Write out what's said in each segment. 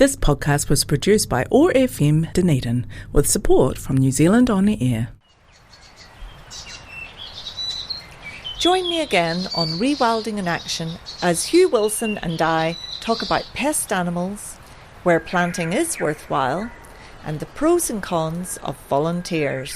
This podcast was produced by OAR FM Dunedin with support from New Zealand On Air. Join me again on Rewilding in Action as Hugh Wilson and I talk about pest animals, where planting is worthwhile, and the pros and cons of volunteers.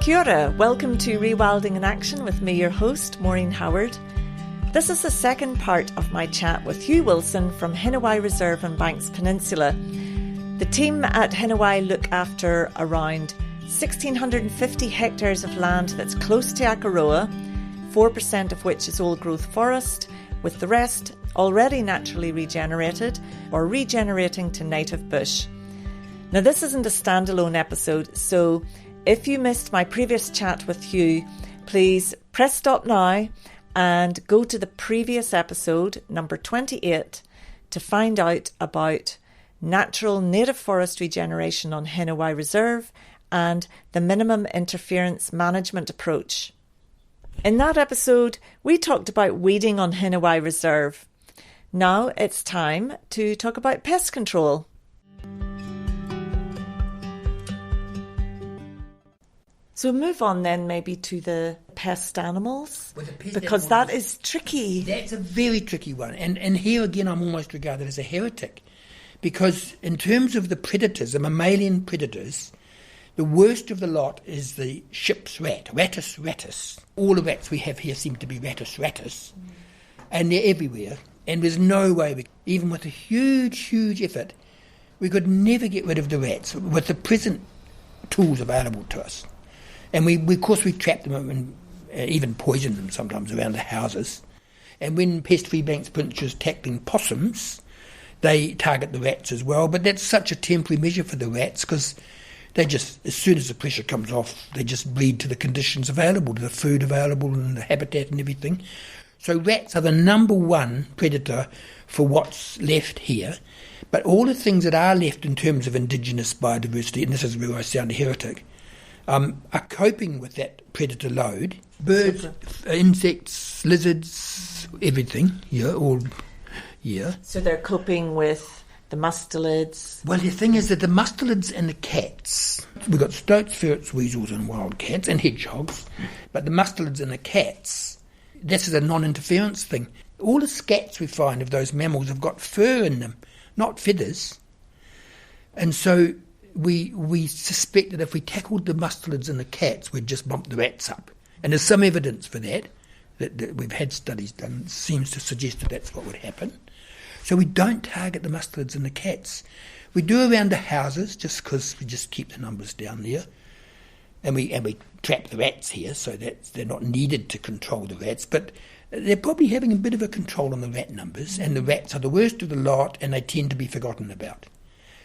Kia ora, welcome to Rewilding in Action with me, your host, Maureen Howard. This is the second part of my chat with Hugh Wilson from Hinewai Reserve on Banks Peninsula. The team at Hinewai look after around 1,650 hectares of land that's close to Akaraoa, 4% of which is old growth forest, with the rest already naturally regenerated or regenerating to native bush. Now, this isn't a standalone episode, so if you missed my previous chat with Hugh, please press stop now and go to the previous episode, number 28, to find out about natural native forest regeneration on Hinewai Reserve and the minimum interference management approach. In that episode, we talked about weeding on Hinewai Reserve. Now it's time to talk about pest control. So move on then maybe to the pest animals, because that is tricky. That's a very tricky one. And here again I'm almost regarded as a heretic, because in terms of the predators, the mammalian predators, the worst of the lot is the ship's rat, Rattus rattus. All the rats we have here seem to be Rattus rattus, and they're everywhere. And there's no way, even with a huge effort, we could never get rid of the rats with the present tools available to us. And we of course, we trap them and even poison them sometimes around the houses. And when Pest-free Banks Peninsula is tackling possums, they target the rats as well. But that's such a temporary measure for the rats, because they just, as soon as the pressure comes off, they just breed to the conditions available, to the food available and the habitat and everything. So rats are the number one predator for what's left here. But all the things that are left in terms of indigenous biodiversity, and this is where I sound a heretic, are coping with that predator load. Birds, insects, lizards, everything, all. So they're coping with the mustelids. Well, the thing is that the mustelids and the cats, we've got stoats, ferrets, weasels and wild cats and hedgehogs, but the mustelids and the cats, this is a non-interference thing. All the scats we find of those mammals have got fur in them, not feathers. And so we suspect that if we tackled the mustelids and the cats, we'd just bump the rats up. And there's some evidence for that we've had studies done. It seems to suggest that that's what would happen. So we don't target the mustelids and the cats. We do around the houses, just because we just keep the numbers down there. And we trap the rats here, so that they're not needed to control the rats. But they're probably having a bit of a control on the rat numbers, and the rats are the worst of the lot, and they tend to be forgotten about.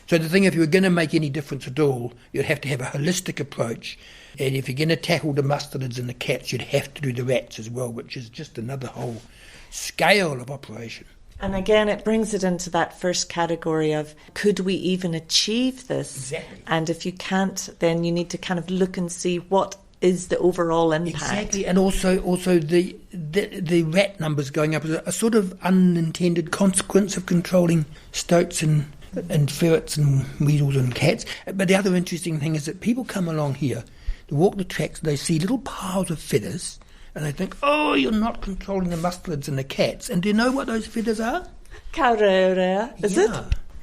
So the thing, if you were going to make any difference at all, you'd have to have a holistic approach. And if you're going to tackle the mustelids and the cats, you'd have to do the rats as well, which is just another whole scale of operation. And again, it brings it into that first category of, could we even achieve this? Exactly. And if you can't, then you need to kind of look and see what is the overall impact. Exactly, and also the rat numbers going up is a sort of unintended consequence of controlling stoats and ferrets and weasels and cats. But the other interesting thing is that people come along here, they walk the tracks, they see little piles of feathers, and they think, oh, you're not controlling the mustelids and the cats. And do you know what those feathers are? Akaraoa, is it?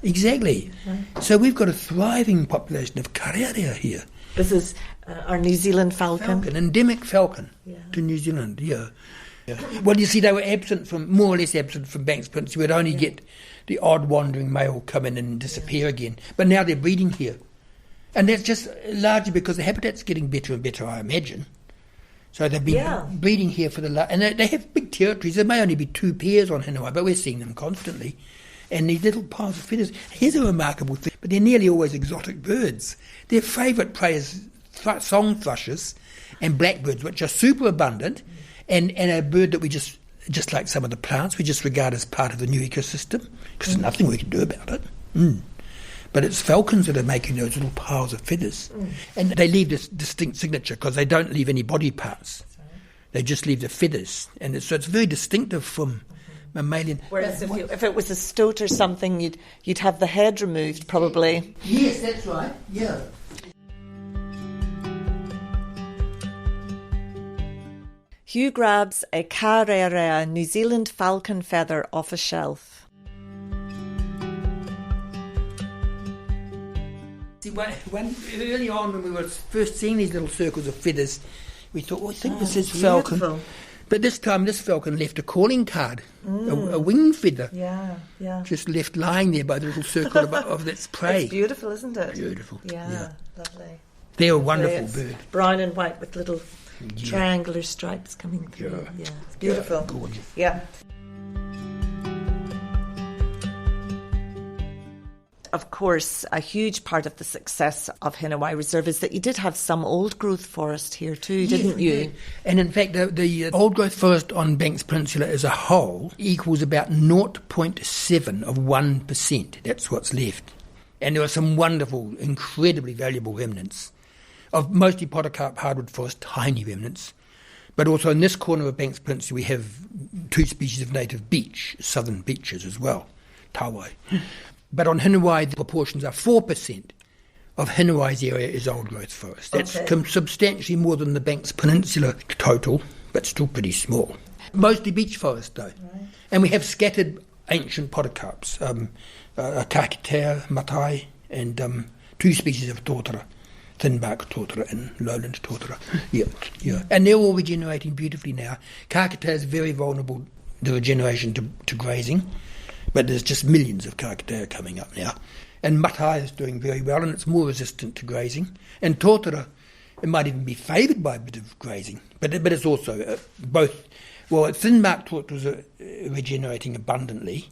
Exactly. Right. So we've got a thriving population of Akaraoa here. This is our New Zealand falcon. Endemic falcon to New Zealand, yeah. Well, you see, they were more or less absent from Banks Peninsula. We'd only get the odd wandering male come in and disappear again. But now they're breeding here. And that's just largely because the habitat's getting better and better, I imagine. So they've been breeding here for and they have big territories. There may only be 2 pairs on Hinewai, but we're seeing them constantly. And these little piles of feathers, here's a remarkable thing, but they're nearly always exotic birds. Their favourite prey is song thrushes and blackbirds, which are super abundant, and a bird that we just just like some of the plants, we just regard as part of the new ecosystem because there's nothing we can do about it. But it's falcons that are making those little piles of feathers. And they leave this distinct signature because they don't leave any body parts. They just leave the feathers. And so it's very distinctive from mammalian. Whereas if it was a stoat or something, you'd have the head removed, probably. Yes, that's right. Yeah. Hugh grabs a Akaraoa New Zealand falcon feather off a shelf. When early on, when we were first seeing these little circles of feathers, we thought, I think this is falcon. Beautiful. But this time, this falcon left a calling card, a wing feather. Yeah. Just left lying there by the little circle of its prey. It's beautiful, isn't it? Beautiful. Yeah. Lovely. They're a wonderful bird. Brown and white with little triangular stripes coming through. Yeah. It's beautiful. Gorgeous. Yeah. Of course, a huge part of the success of Hinewai Reserve is that you did have some old growth forest here too, didn't you? Did. And in fact, the old growth forest on Banks Peninsula as a whole equals about 0.7 of 1%. That's what's left. And there are some wonderful, incredibly valuable remnants of mostly podocarp hardwood forest, tiny remnants. But also in this corner of Banks Peninsula, we have 2 species of native beech, southern beeches as well, tawai. But on Hinewai, the proportions are 4% of Hinewai's area is old growth forest. That's substantially more than the Banks Peninsula total, but still pretty small. Mostly beech forest, though. Right. And we have scattered ancient podocarps, Akaraoa, matai, and 2 species of tōtara, thin-bark tōtara and lowland tōtara. Yeah. And they're all regenerating beautifully now. Akaraoa is very vulnerable to regeneration to grazing. But there's just millions of Akaraoa coming up now. And matai is doing very well, and it's more resistant to grazing. And tōtara, it might even be favoured by a bit of grazing. But it's also both. Well, thin-bark tōtaras are regenerating abundantly,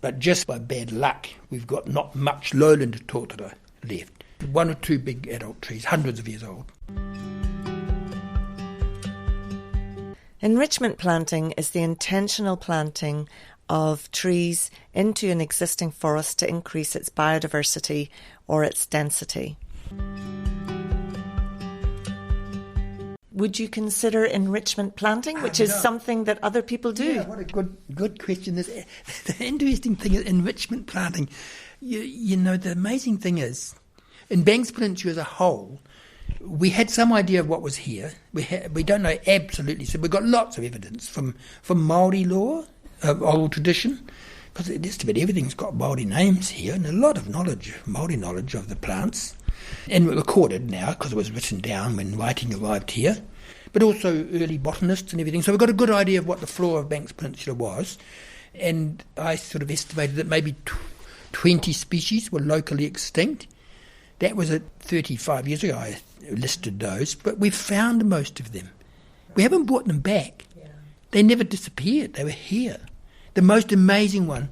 but just by bad luck, we've got not much lowland tōtara left. 1 or 2 big adult trees, hundreds of years old. Enrichment planting is the intentional planting of trees into an existing forest to increase its biodiversity or its density. Would you consider enrichment planting, which is something that other people do? Yeah, what a good question. The interesting thing is enrichment planting. You know, the amazing thing is, in Banks Peninsula as a whole, we had some idea of what was here. We don't know absolutely, so we've got lots of evidence from Māori law, oral tradition, because just about everything's got Māori names here, and a lot of Māori knowledge of the plants, and recorded now because it was written down when writing arrived here, but also early botanists and everything. So we've got a good idea of what the flora of Banks Peninsula was, and I sort of estimated that maybe 20 species were locally extinct. That was 35 years ago I listed those, but we've found most of them. We haven't brought them back. They never disappeared. They were here. The most amazing one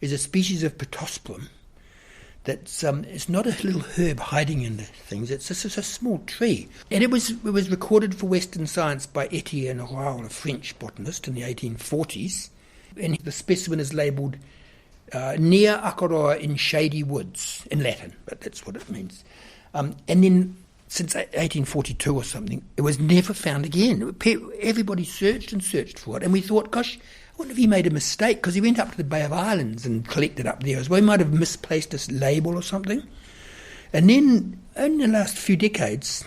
is a species of Pittosporum that's it's not a little herb hiding in the things. It's a small tree. And it was recorded for Western science by Etienne Royal, a French botanist, in the 1840s. And the specimen is labelled near Akaraoa in shady woods, in Latin, but that's what it means. And then since 1842 or something, it was never found again. Everybody searched and searched for it, and we thought, gosh, I wonder if he made a mistake, because he went up to the Bay of Islands and collected up there as well. He might have misplaced this label or something. And then, in the last few decades,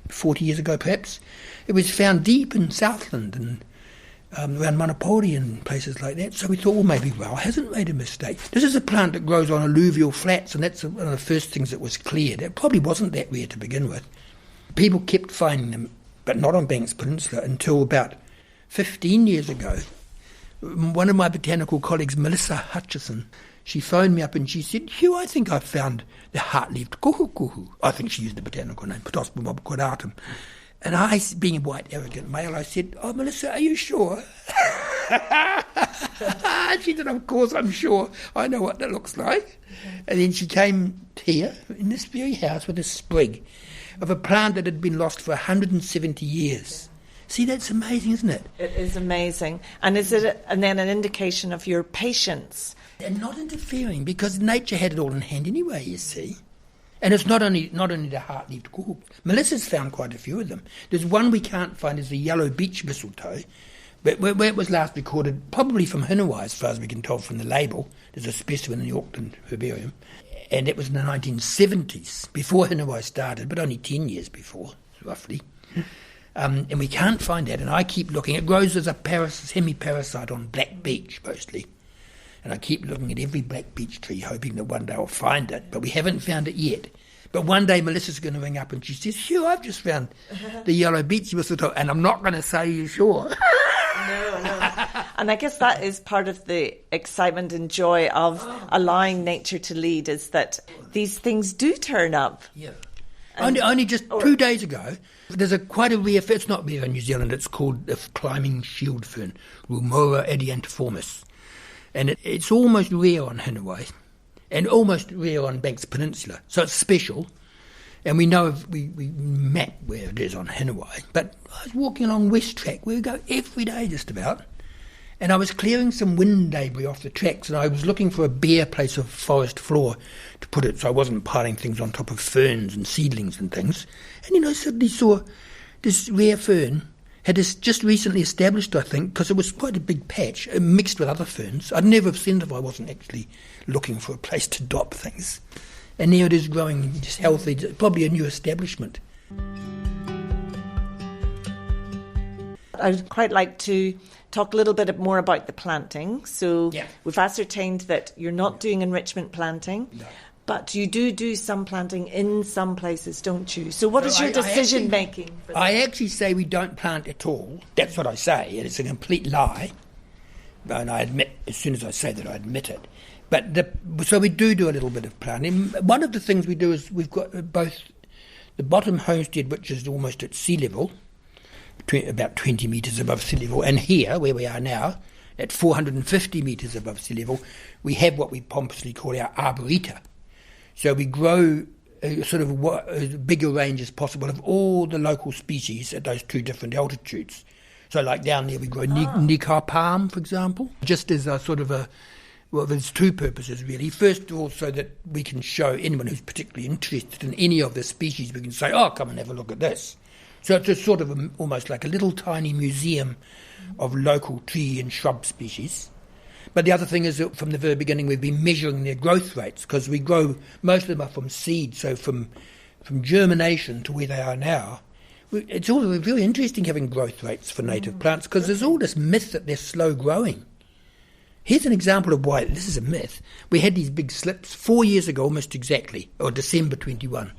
40 years ago perhaps, it was found deep in Southland and around Manapori and places like that. So we thought, well, maybe Rao hasn't made a mistake. This is a plant that grows on alluvial flats, and that's one of the first things that was cleared. It probably wasn't that rare to begin with. People kept finding them, but not on Banks Peninsula, until about 15 years ago. One of my botanical colleagues, Melissa Hutchison, she phoned me up and she said, Hugh, I think I've found the heart-leaved kuhu. I think she used the botanical name, Pittosporum obscuratum. And I, being a white, arrogant male, I said, oh, Melissa, are you sure? She said, of course I'm sure. I know what that looks like. And then she came here, in this very house, with a sprig of a plant that had been lost for 170 years. See, that's amazing, isn't it? It is amazing. And is it then an indication of your patience? And not interfering, because nature had it all in hand anyway, you see. And it's not only the heart-leaved cork. Melissa's found quite a few of them. There's one we can't find, is the yellow beech mistletoe, but where it was last recorded, probably from Hinewai, as far as we can tell from the label. There's a specimen in the Auckland Herbarium. And it was in the 1970s, before Hinewai started, but only 10 years before, roughly. And we can't find that, and I keep looking. It grows as a semi-parasite on black beech, mostly. And I keep looking at every black beech tree, hoping that one day I'll find it, but we haven't found it yet. But one day Melissa's going to ring up and she says, Hugh, I've just found the yellow beech mistletoe, and I'm not going to say, you sure? No. And I guess that is part of the excitement and joy of allowing nature to lead, is that these things do turn up. Yeah. Only just 2 days ago, there's quite a rare, it's not rare in New Zealand, it's called the climbing shield fern, Rumora adiantiformis. And it's almost rare on Hinewai and almost rare on Banks Peninsula. So it's special. And we know, we map where it is on Hinewai. But I was walking along West Track, where we go every day just about. And I was clearing some wind debris off the tracks, and I was looking for a bare place of forest floor to put it so I wasn't piling things on top of ferns and seedlings and things. And, I suddenly saw this rare fern had just recently established, I think, because it was quite a big patch, mixed with other ferns. I'd never have seen it if I wasn't actually looking for a place to dop things. And there it is growing just healthy, probably a new establishment. I'd quite like to talk a little bit more about the planting. So We've ascertained that you're not doing enrichment planting. No. But you do some planting in some places, don't you? So what is your decision-making? I actually say we don't plant at all. That's what I say, and it's a complete lie. And I admit, as soon as I say that, I admit it. But so we do a little bit of planting. One of the things we do is we've got both the bottom homestead, which is almost at sea level, about 20 metres above sea level, and here, where we are now, at 450 metres above sea level, we have what we pompously call our arboreta. So we grow as big a range as possible of all the local species at those two different altitudes. So like down there we grow Nikar palm, for example, just as there's two purposes really. First of all, so that we can show anyone who's particularly interested in any of the species, we can say, come and have a look at this. So it's almost like a little tiny museum of local tree and shrub species. But the other thing is that from the very beginning we've been measuring their growth rates, because we grow, most of them are from seed, so from germination to where they are now. It's all very interesting having growth rates for native plants, because there's all this myth that they're slow growing. Here's an example of why this is a myth. We had these big slips 4 years ago, almost exactly, or December 21.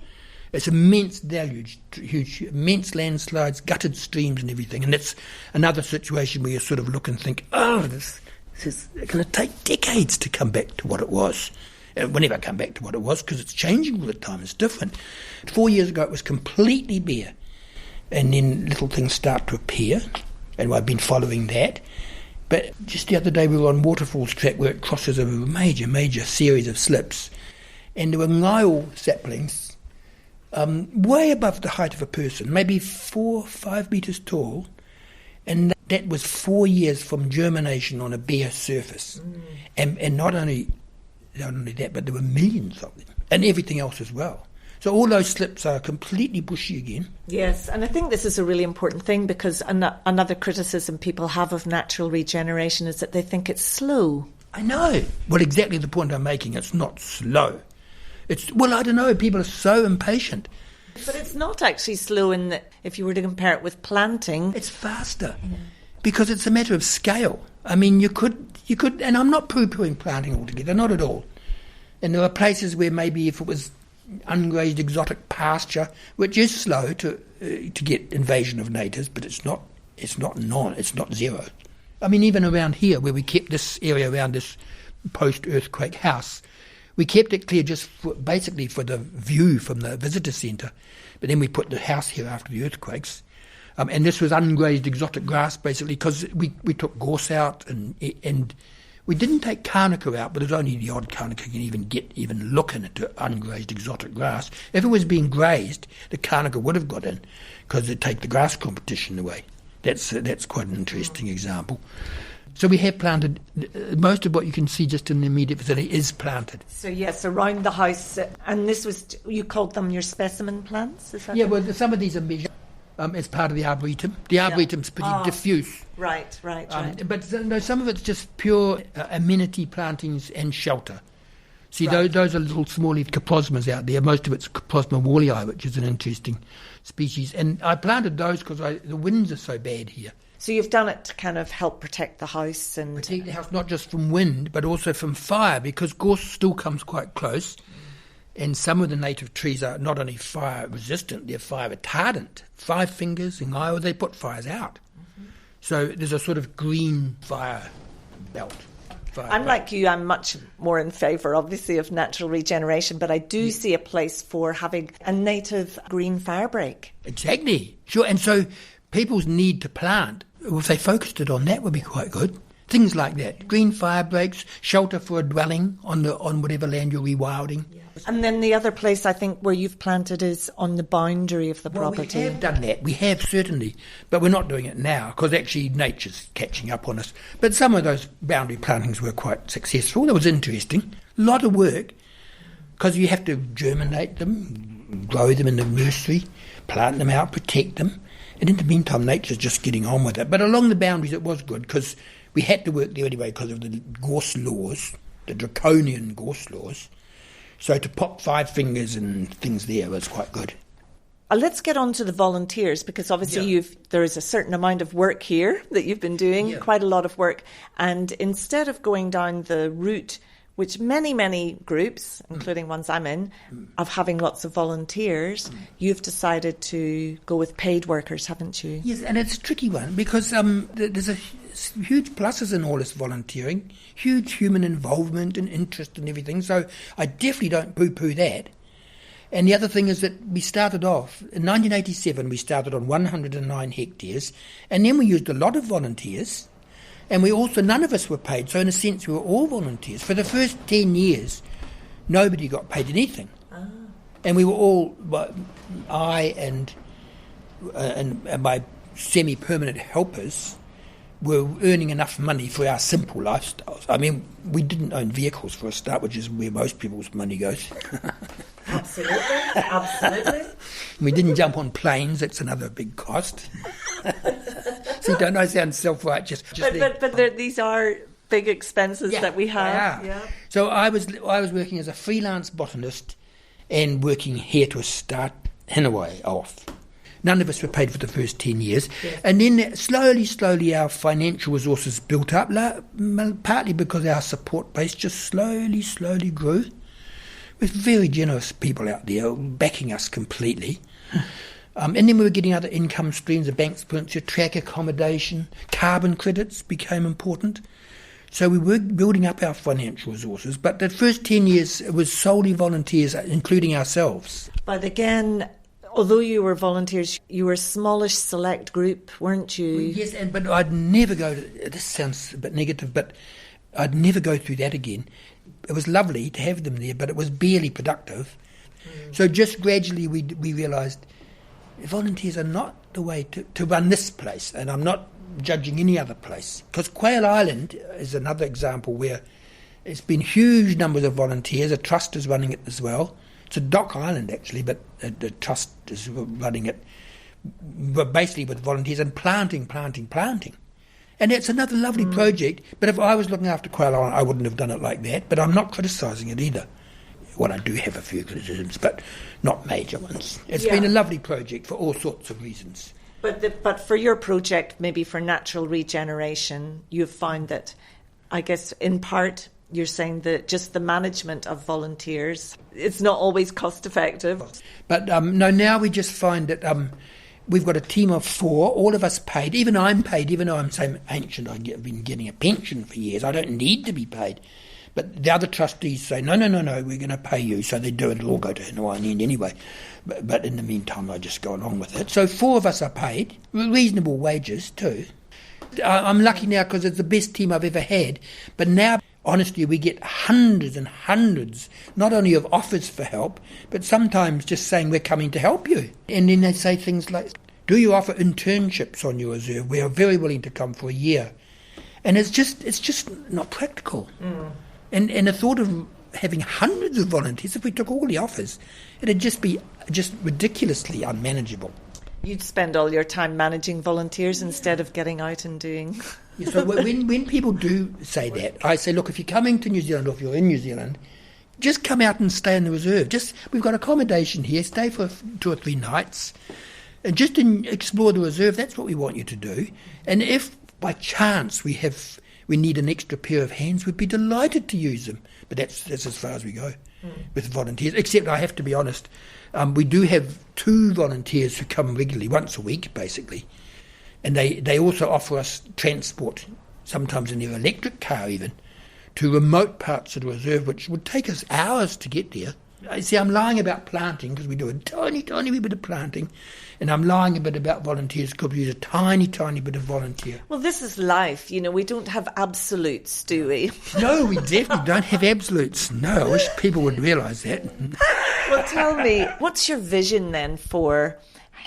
It's immense deluge, huge, immense landslides, gutted streams and everything. And that's another situation where you sort of look and think, this is going to take decades to come back to what it was. It will never come back to what it was, because it's changing all the time. It's different. 4 years ago, it was completely bare. And then little things start to appear, and I've been following that. But just the other day, we were on Waterfalls Track, where it crosses over a major series of slips. And there were ngaiol saplings way above the height of a person, maybe 4 or 5 metres tall. And that was 4 years from germination on a bare surface. And not only that, but there were millions of them, and everything else as well. So all those slips are completely bushy again. Yes, and I think this is a really important thing, because another criticism people have of natural regeneration is that they think it's slow. I know. Well, exactly the point I'm making. It's not slow. I don't know. People are so impatient. But it's not actually slow in that, if you were to compare it with planting. It's faster, because it's a matter of scale. I mean, you could, and I'm not poo-pooing planting altogether, not at all. And there are places where maybe if it was ungrazed exotic pasture, which is slow to get invasion of natives, but it's not zero. I mean, even around here, where we kept this area around this post-earthquake house, we kept it clear just basically for the view from the visitor centre. But then we put the house here after the earthquakes. And this was ungrazed exotic grass, basically, because we took gorse out and we didn't take carnica out, but there's only the odd carnica you can even look in into ungrazed exotic grass. If it was being grazed, the carnica would have got in, because it'd take the grass competition away. That's quite an interesting example. So we have planted, most of what you can see just in the immediate vicinity is planted. So yes, around the house, and this was, you called them your specimen plants, is that? Yeah, well, some of these are measured as part of the arboretum. The arboretum's pretty diffuse. Right. But no, some of it's just pure amenity plantings and shelter. See, those are little small leaf coprosmas out there. Most of it's Coprosma wallii, which is an interesting species. And I planted those because the winds are so bad here. So you've done it to kind of help protect the house and... Protect the house not just from wind, but also from fire, because gorse still comes quite close. And some of the native trees are not only fire resistant, they're fire retardant. 5 fingers in Iowa, they put fires out. Mm-hmm. So there's a sort of green fire belt. Like you, I'm much more in favour, obviously, of natural regeneration, but I do see a place for having a native green fire break. Exactly. Sure. And so people's need to plant, if they focused it on that, would be quite good. Things like that. Green fire breaks, shelter for a dwelling on whatever land you're rewilding. Yeah. And then the other place, I think, where you've planted is on the boundary of the property. We have done that. We have, certainly. But we're not doing it now because actually nature's catching up on us. But some of those boundary plantings were quite successful. That was interesting. A lot of work because you have to germinate them, grow them in the nursery, plant them out, protect them. And in the meantime, nature's just getting on with it. But along the boundaries, it was good because we had to work there anyway because of the gorse laws, the draconian gorse laws. So to pop 5 fingers and things there was quite good. Let's get on to the volunteers, because obviously there is a certain amount of work here that you've been doing, quite a lot of work. And instead of going down the route, which many groups, including ones I'm in, of having lots of volunteers, you've decided to go with paid workers, haven't you? Yes, and it's a tricky one because there's a huge pluses in all this volunteering, huge human involvement and interest and everything, so I definitely don't poo-poo that. And the other thing is that we started off, in 1987 we started on 109 hectares, and then we used a lot of volunteers. And we also, none of us were paid, so in a sense we were all volunteers. For the first 10 years, nobody got paid anything. Ah. And we were all, I and my semi-permanent helpers were earning enough money for our simple lifestyles. I mean, we didn't own vehicles for a start, which is where most people's money goes. Absolutely. We didn't jump on planes, that's another big cost. See, don't I sound self-righteous? But these are big expenses that we have. Yeah. So I was working as a freelance botanist and working here to start Hinewai off. None of us were paid for the first 10 years. Yes. And then slowly our financial resources built up, partly because our support base just slowly grew, with very generous people out there backing us completely. And then we were getting other income streams, the Banks Peninsula, track accommodation, carbon credits became important. So we were building up our financial resources, but the first 10 years it was solely volunteers, including ourselves. But again, although you were volunteers, you were a smallish select group, weren't you? Well, yes, but I'd never go to, this sounds a bit negative, but I'd never go through that again. It was lovely to have them there, but it was barely productive. So just gradually we realised volunteers are not the way to run this place, and I'm not judging any other place. Because Quail Island is another example where it's been huge numbers of volunteers. A trust is running it as well. It's a dock island, actually, but the trust is running it basically with volunteers and planting. And it's another lovely project, but if I was looking after Quail Island, I wouldn't have done it like that, but I'm not criticising it either. Well, I do have a few criticisms, but not major ones. It's been a lovely project for all sorts of reasons. But for your project, maybe for natural regeneration, you've found that, I guess, in part, you're saying that just the management of volunteers, it's not always cost effective. But no, now we just find that we've got a team of 4, all of us paid. Even I'm paid, even though I'm so ancient, I've been getting a pension for years. I don't need to be paid. But the other trustees say, no, we're going to pay you. So they do it. It'll all go to Hinewai in the end anyway. But in the meantime, I just go along with it. So 4 of us are paid, reasonable wages too. I'm lucky now because it's the best team I've ever had. But now, honestly, we get hundreds and hundreds, not only of offers for help, but sometimes just saying we're coming to help you. And then they say things like, Do you offer internships on your reserve? We are very willing to come for a year. And it's just not practical. And the thought of having hundreds of volunteers, if we took all the offers, it'd just be ridiculously unmanageable. You'd spend all your time managing volunteers instead of getting out and doing... Yeah, so when people do say that, I say, look, if you're coming to New Zealand or if you're in New Zealand, just come out and stay in the reserve. We've got accommodation here, stay for 2 or 3 nights, and just explore the reserve. That's what we want you to do. And if by chance we need an extra pair of hands, we'd be delighted to use them. But that's as far as we go with volunteers. Except I have to be honest, we do have 2 volunteers who come regularly, once a week basically. And they also offer us transport, sometimes in their electric car even, to remote parts of the reserve, which would take us hours to get there. See, I'm lying about planting because we do a tiny, tiny wee bit of planting, and I'm lying a bit about volunteers because we use a tiny, tiny bit of volunteer. Well, this is life. We don't have absolutes, do we? No, we definitely don't have absolutes. No, I wish people would realise that. Well, tell me, what's your vision then for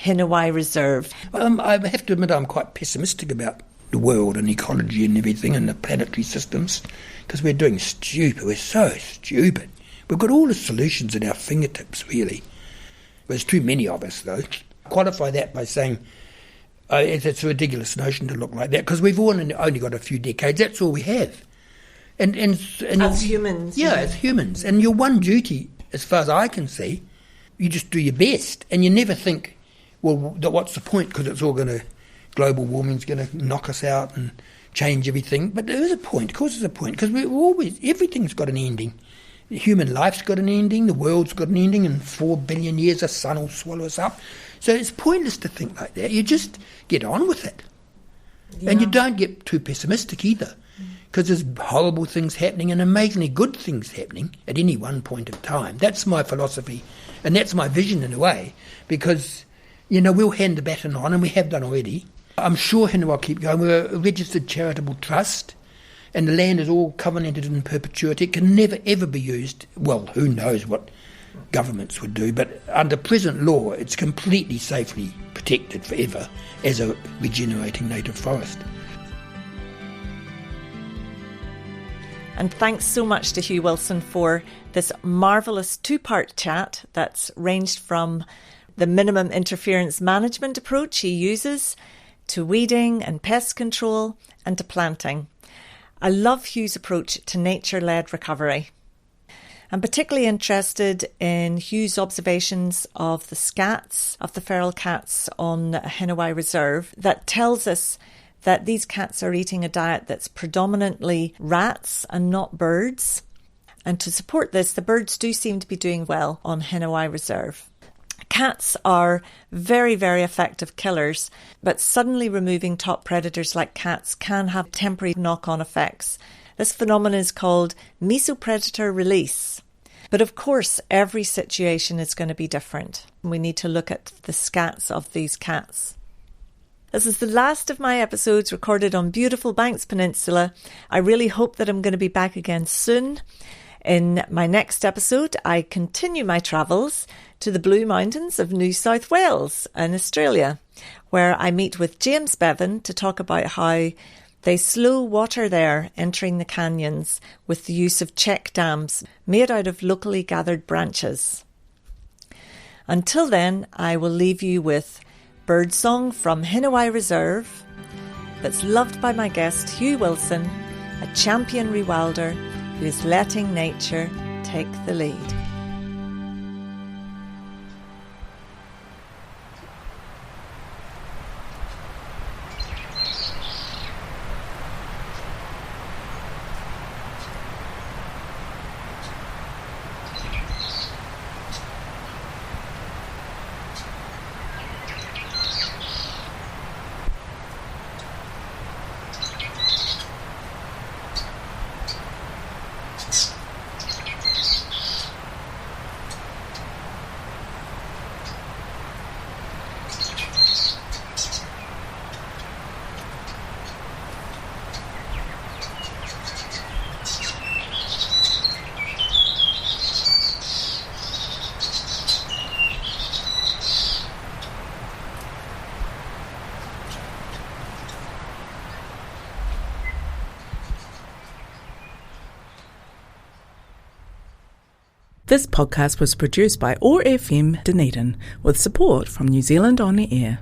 Hinewai Reserve? I have to admit I'm quite pessimistic about the world and ecology and everything and the planetary systems because we're doing stupid. We're so stupid. We've got all the solutions at our fingertips, really. There's too many of us, though. I qualify that by saying it's a ridiculous notion to look like that because we've only got a few decades. That's all we have. And as humans. Yeah, as humans. And your one duty, as far as I can see, you just do your best. And you never think, well, what's the point? Because it's all global warming's going to knock us out and change everything. But there is a point. Of course there's a point. Because everything's got an ending. Human life's got an ending, the world's got an ending, in 4 billion years the sun will swallow us up. So it's pointless to think like that. You just get on with it. Yeah. And you don't get too pessimistic either, because there's horrible things happening and amazingly good things happening at any one point of time. That's my philosophy, and that's my vision in a way, because, we'll hand the baton on, and we have done already. I'm sure Hinewai will keep going. We're a registered charitable trust, and the land is all covenanted in perpetuity. It can never, ever be used. Well, who knows what governments would do, but under present law, it's completely safely protected forever as a regenerating native forest. And thanks so much to Hugh Wilson for this marvellous 2-part chat that's ranged from the minimum interference management approach he uses to weeding and pest control and to planting. I love Hugh's approach to nature-led recovery. I'm particularly interested in Hugh's observations of the scats, of the feral cats on Hinewai Reserve, that tells us that these cats are eating a diet that's predominantly rats and not birds. And to support this, the birds do seem to be doing well on Hinewai Reserve. Cats are very, very effective killers, but suddenly removing top predators like cats can have temporary knock-on effects. This phenomenon is called mesopredator release. But of course, every situation is going to be different. We need to look at the scats of these cats. This is the last of my episodes recorded on beautiful Banks Peninsula. I really hope that I'm going to be back again soon. In my next episode, I continue my travels to the Blue Mountains of New South Wales in Australia, where I meet with James Bevan to talk about how they slow water there entering the canyons with the use of check dams made out of locally gathered branches. Until then, I will leave you with Birdsong from Hinewai Reserve that's loved by my guest Hugh Wilson, a champion rewilder who is letting nature take the lead. This podcast was produced by OAR FM Dunedin with support from New Zealand On Air.